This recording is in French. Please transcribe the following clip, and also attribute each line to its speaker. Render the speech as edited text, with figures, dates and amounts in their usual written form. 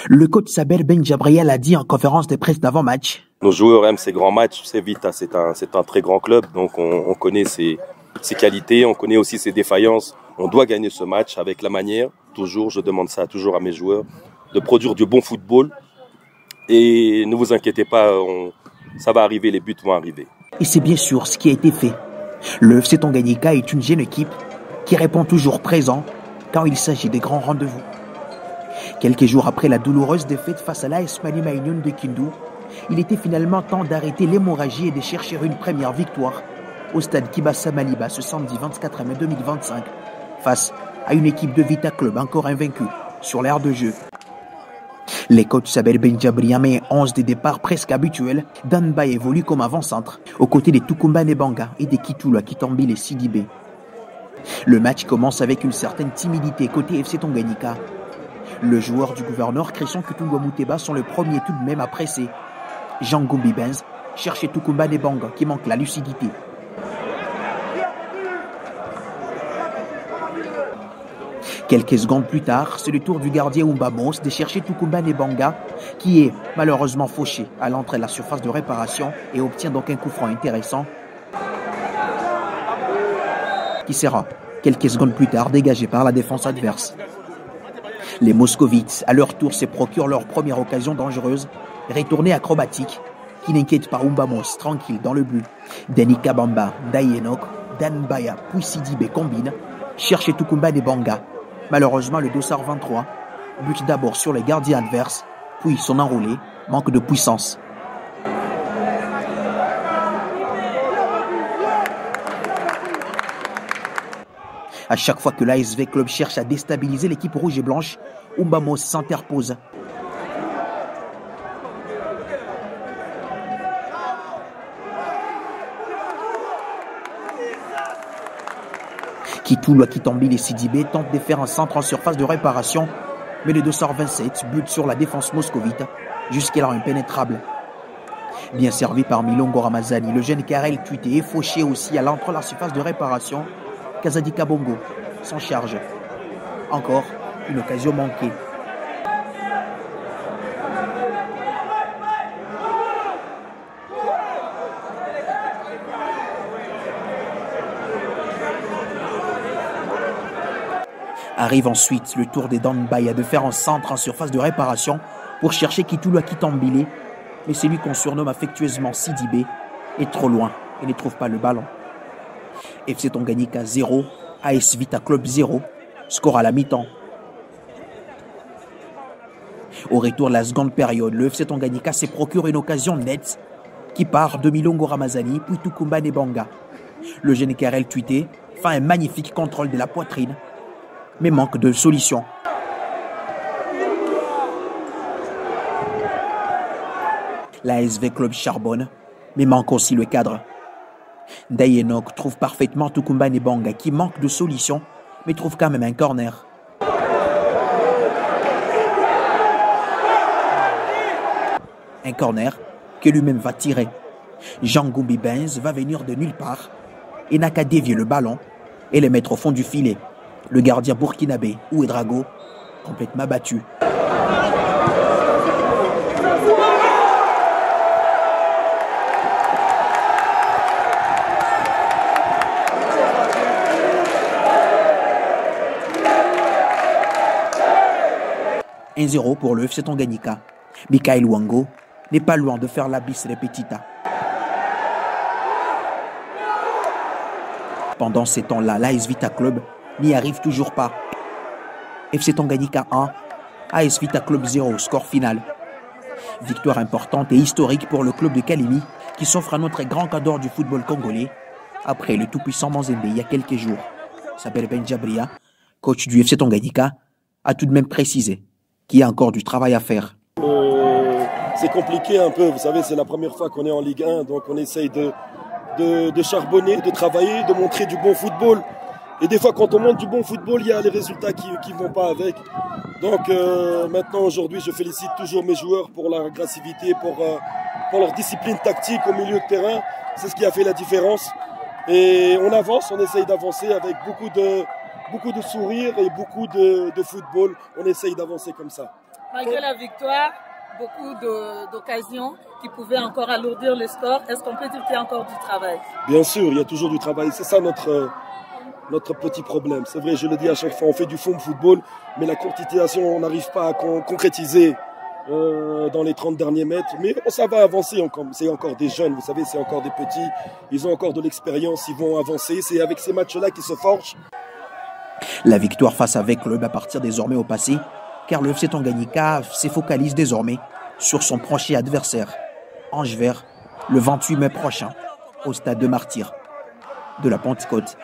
Speaker 1: Le coach Saber Benjabriel a dit en conférence de presse d'avant-match.
Speaker 2: Nos joueurs aiment ces grands matchs. C'est Vita, c'est un très grand club, donc on connaît ses qualités, on connaît aussi ses défaillances. On doit gagner ce match avec la manière. Toujours, je demande ça toujours à mes joueurs, de produire du bon football. Et ne vous inquiétez pas, ça va arriver, les buts vont arriver.
Speaker 1: Et c'est bien sûr ce qui a été fait. Le FC Tanganyika est une jeune équipe qui répond toujours présent quand il s'agit des grands rendez-vous. Quelques jours après la douloureuse défaite face à l'AS Maniema Union de Kindu, il était finalement temps d'arrêter l'hémorragie et de chercher une première victoire au stade Kibasa Maliba ce samedi 24 mai 2025 face à une équipe de Vita Club encore invaincue sur l'aire de jeu. Les coachs Saber Benjabriam et 11 des départs presque habituels, Danba évolue comme avant-centre aux côtés des Tukumba Nebanga et des Kitula Kitambile et Sidibé. Le match commence avec une certaine timidité côté FC Tanganyika. Le joueur du gouverneur Christian Kutungwa Muteba sont le premier tout de même à presser. Jean Gombi Benz cherchait Tukumba Nebanga qui manque la lucidité. Quelques secondes plus tard, c'est le tour du gardien Umbamos de chercher Tukumba Nebanga qui est malheureusement fauché à l'entrée de la surface de réparation et obtient donc un coup franc intéressant qui sera quelques secondes plus tard dégagé par la défense adverse. Les Moscovites, à leur tour, se procurent leur première occasion dangereuse, retournée acrobatique, qui n'inquiète pas Umbamos, tranquille dans le but. Denis Kabamba, Dayenok, Danbaya, puis Sidibé combine, cherche Tukumba Nebanga. Malheureusement, le dossard 23 bute d'abord sur les gardiens adverses, puis son enroulé manque de puissance. À chaque fois que l'ASV Club cherche à déstabiliser l'équipe rouge et blanche, Umbamos s'interpose. Kitula Kitambile et Sidibé tentent de faire un centre en surface de réparation, mais le 227 bute sur la défense moscovite, jusqu'alors impénétrable. Bien servi par Milongo Ramazani, le jeune Karel Tuité est fauché aussi à l'entrée de la surface de réparation. Kazadika Bongo s'en charge. Encore une occasion manquée. Arrive ensuite le tour des Danbaya de faire un centre en surface de réparation pour chercher Kitula Kitambile, mais celui qu'on surnomme affectueusement Sidibé est trop loin et ne trouve pas le ballon. FC Tanganyika 0, AS Vita Club 0, score à la mi-temps. Au retour de la seconde période, le FC Tanganyika se procure une occasion nette qui part de Milongo Ramazani puis Tukumba Nebanga. Le jeune Karel Tuité fait un magnifique contrôle de la poitrine, mais manque de solution. L'ASV Club charbonne, mais manque aussi le cadre. Dayenok trouve parfaitement Tukumba Nebanga qui manque de solution, mais trouve quand même un corner. Un corner que lui-même va tirer. Jean Gombi Benz va venir de nulle part et n'a qu'à dévier le ballon et le mettre au fond du filet. Le gardien burkinabé, Ouedrago, complètement battu. « 1-0 pour le FC Tanganyika. Mikael Wango n'est pas loin de faire la bis repetita. Pendant ces temps-là, l'AS Vita Club n'y arrive toujours pas. FC Tanganyika 1, AS Vita Club 0, score final. Victoire importante et historique pour le club de Kalimi qui s'offre à notre grand cadre du football congolais après le tout-puissant Manzembe il y a quelques jours. Saber Benjabria, coach du FC Tanganyika, a tout de même précisé qu'il y a encore du travail à faire.
Speaker 3: C'est compliqué un peu, vous savez, c'est la première fois qu'on est en Ligue 1, donc on essaye de charbonner, de travailler, de montrer du bon football. Et des fois, quand on montre du bon football, il y a les résultats qui ne vont pas avec. Donc maintenant, aujourd'hui, je félicite toujours mes joueurs pour leur agressivité, pour leur discipline tactique au milieu de terrain. C'est ce qui a fait la différence. Et on avance, on essaye d'avancer avec beaucoup de sourires et beaucoup de football. On essaye d'avancer comme ça.
Speaker 4: Malgré la victoire, beaucoup d'occasions qui pouvaient encore alourdir le score. Est-ce qu'on peut dire qu'il y a encore du travail?
Speaker 3: Bien sûr, il y a toujours du travail. C'est ça notre petit problème. C'est vrai, je le dis à chaque fois, on fait du fond de football, mais la concrétisation, on n'arrive pas à concrétiser dans les 30 derniers mètres. Mais ça va avancer encore. C'est encore des jeunes, vous savez, c'est encore des petits. Ils ont encore de l'expérience, ils vont avancer. C'est avec ces matchs-là qu'ils se forgent.
Speaker 1: La victoire face à Vec Club appartient désormais au passé, car le FC Tanganyika se focalise désormais sur son prochain adversaire, Ange Vert, le 28 mai prochain, au stade de Martyrs de la Pentecôte.